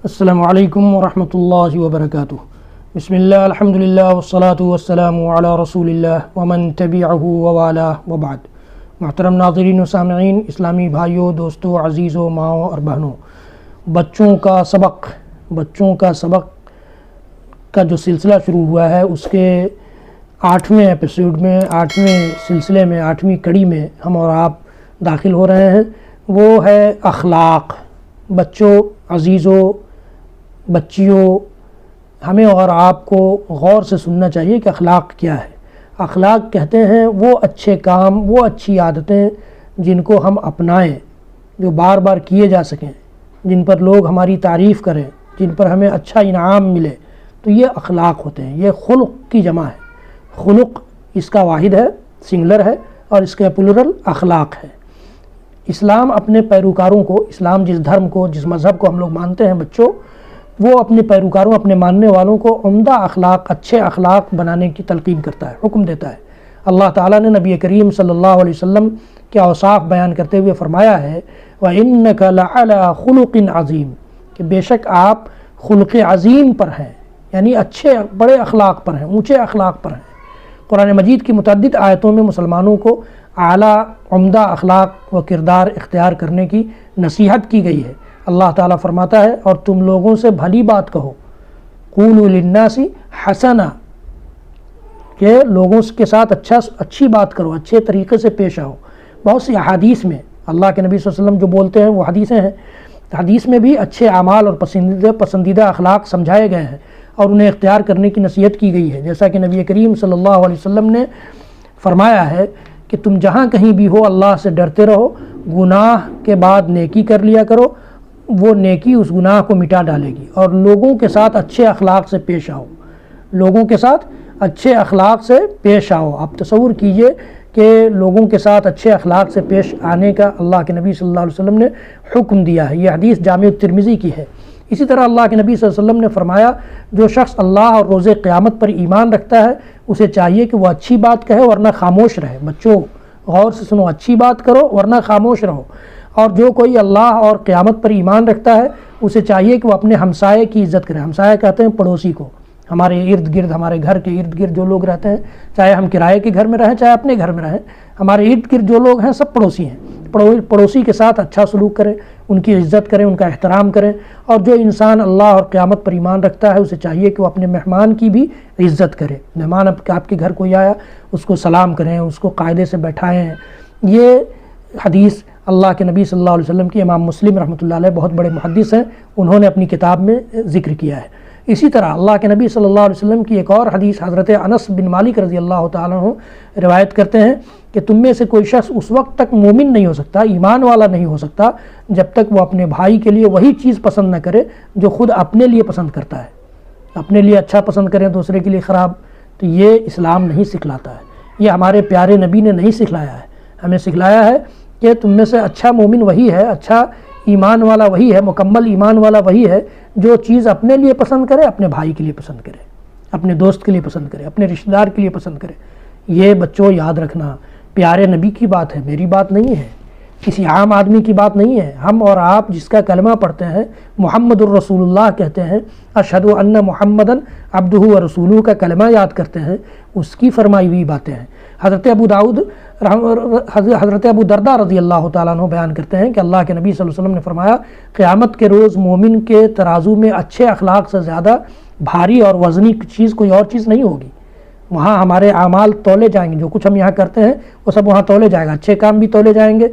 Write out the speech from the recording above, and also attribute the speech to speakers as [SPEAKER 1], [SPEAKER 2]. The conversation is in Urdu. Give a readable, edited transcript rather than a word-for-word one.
[SPEAKER 1] السلام علیکم ورحمۃ اللہ وبرکاتہ۔ بسم اللہ الحمدللہ والصلاة والسلام علی رسول اللہ ومن تبعہ ووالاه وبعد۔ محترم ناظرین و سامعین، اسلامی بھائیوں، دوستوں، عزیزوں، ماؤں اور بہنوں، بچوں کا سبق کا جو سلسلہ شروع ہوا ہے اس کے 8ویں ایپیسوڈ میں، 8ویں سلسلے میں، 8ویں کڑی میں ہم اور آپ داخل ہو رہے ہیں۔ وہ ہے اخلاق۔ بچوں، عزیزوں، بچیوں، ہمیں اور آپ کو غور سے سننا چاہیے کہ اخلاق کیا ہے۔ اخلاق کہتے ہیں وہ اچھے کام، وہ اچھی عادتیں جن کو ہم اپنائیں، جو بار بار کیے جا سکیں، جن پر لوگ ہماری تعریف کریں، جن پر ہمیں اچھا انعام ملے، تو یہ اخلاق ہوتے ہیں۔ یہ خلق کی جمع ہے۔ خلق اس کا واحد ہے، سنگلر ہے، اور اس کا پلورل اخلاق ہے۔ اسلام اپنے پیروکاروں کو، اسلام جس دھرم کو، جس مذہب کو ہم لوگ مانتے ہیں بچوں، وہ اپنے پیروکاروں، اپنے ماننے والوں کو عمدہ اخلاق، اچھے اخلاق بنانے کی تلقین کرتا ہے، حکم دیتا ہے۔ اللہ تعالیٰ نے نبی کریم صلی اللہ علیہ وسلم کے اوصاف بیان کرتے ہوئے فرمایا ہے وَإِنَّكَ لَعَلَىٰ خُلُقٍ عَظِيمٍ، کہ بے شک آپ خلق عظیم پر ہیں، یعنی اچھے بڑے اخلاق پر ہیں، اونچے اخلاق پر ہیں۔ قرآن مجید کی متعدد آیتوں میں مسلمانوں کو اعلیٰ عمدہ اخلاق و کردار اختیار کرنے کی نصیحت کی گئی ہے۔ اللہ تعالیٰ فرماتا ہے اور تم لوگوں سے بھلی بات کہو، قولوا للناس حسنا، کہ لوگوں کے ساتھ اچھی بات کرو، اچھے طریقے سے پیش آؤ۔ بہت سی احادیث میں اللہ کے نبی صلی اللہ علیہ وسلم جو بولتے ہیں وہ حدیثیں ہیں، حدیث میں بھی اچھے اعمال اور پسندیدہ اخلاق سمجھائے گئے ہیں اور انہیں اختیار کرنے کی نصیحت کی گئی ہے۔ جیسا کہ نبی کریم صلی اللہ علیہ وسلم نے فرمایا ہے کہ تم جہاں کہیں بھی ہو اللہ سے ڈرتے رہو، گناہ کے بعد نیکی کر لیا کرو، وہ نیکی اس گناہ کو مٹا ڈالے گی، اور لوگوں کے ساتھ اچھے اخلاق سے پیش آؤ۔ لوگوں کے ساتھ اچھے اخلاق سے پیش آؤ۔ آپ تصور کیجئے کہ لوگوں کے ساتھ اچھے اخلاق سے پیش آنے کا اللہ کے نبی صلی اللہ علیہ وسلم نے حکم دیا ہے۔ یہ حدیث جامع ترمذی کی ہے۔ اسی طرح اللہ کے نبی صلی اللہ علیہ وسلم نے فرمایا جو شخص اللہ اور روز قیامت پر ایمان رکھتا ہے اسے چاہیے کہ وہ اچھی بات کہے ورنہ خاموش رہے۔ بچوں غور سے سنو، اچھی بات کرو ورنہ خاموش رہو۔ اور جو کوئی اللہ اور قیامت پر ایمان رکھتا ہے اسے چاہیے کہ وہ اپنے ہمسائے کی عزت کرے۔ ہمسایہ کہتے ہیں پڑوسی کو، ہمارے ارد گرد، ہمارے گھر کے ارد گرد جو لوگ رہتے ہیں، چاہے ہم کرائے کے گھر میں رہیں چاہے اپنے گھر میں رہیں، ہمارے ارد گرد جو لوگ ہیں سب پڑوسی ہیں۔ پڑوسی کے ساتھ اچھا سلوک کریں، ان کی عزت کریں، ان کا احترام کریں۔ اور جو انسان اللہ اور قیامت پر ایمان رکھتا ہے اسے چاہیے کہ وہ اپنے مہمان کی بھی عزت کرے۔ مہمان آپ کے گھر کوئی آیا اس کو سلام کریں، اس کو قاعدے سے بیٹھائیں۔ یہ حدیث اللہ کے نبی صلی اللہ علیہ وسلم کی امام مسلم رحمۃ اللہ علیہ بہت بڑے محدث ہیں، انہوں نے اپنی کتاب میں ذکر کیا ہے۔ اسی طرح اللہ کے نبی صلی اللہ علیہ وسلم کی ایک اور حدیث حضرت انس بن مالک رضی اللہ تعالیٰ عنہ روایت کرتے ہیں کہ تم میں سے کوئی شخص اس وقت تک مومن نہیں ہو سکتا، ایمان والا نہیں ہو سکتا، جب تک وہ اپنے بھائی کے لیے وہی چیز پسند نہ کرے جو خود اپنے لیے پسند کرتا ہے۔ اپنے لیے اچھا پسند کریں، دوسرے کے لیے خراب، تو یہ اسلام نہیں سکھلاتا ہے، یہ ہمارے پیارے نبی نے نہیں سکھلایا ہے۔ ہمیں سکھلایا ہے کہ تم میں سے اچھا مومن وہی ہے، اچھا ایمان والا وہی ہے، مکمل ایمان والا وہی ہے جو چیز اپنے لیے پسند کرے، اپنے بھائی کے لیے پسند کرے، اپنے دوست کے لیے پسند کرے، اپنے رشتہ دار کے لیے پسند کرے۔ یہ بچوں یاد رکھنا پیارے نبی کی بات ہے، میری بات نہیں ہے، کسی عام آدمی کی بات نہیں ہے۔ ہم اور آپ جس کا کلمہ پڑھتے ہیں، محمد الرسول اللہ کہتے ہیں، اشہد ان محمدن عبدہ ورسولہ کا کلمہ یاد کرتے ہیں، اس کی فرمائی ہوئی باتیں ہیں۔ حضرت ابو درداء رضی اللہ تعالیٰ عنہ بیان کرتے ہیں کہ اللہ کے نبی صلی اللہ علیہ وسلم نے فرمایا قیامت کے روز مومن کے ترازو میں اچھے اخلاق سے زیادہ بھاری اور وزنی چیز کوئی اور چیز نہیں ہوگی۔ وہاں ہمارے اعمال تولے جائیں گے، جو کچھ ہم یہاں کرتے ہیں وہ سب وہاں تولے جائے گا، اچھے کام بھی تولے جائیں گے،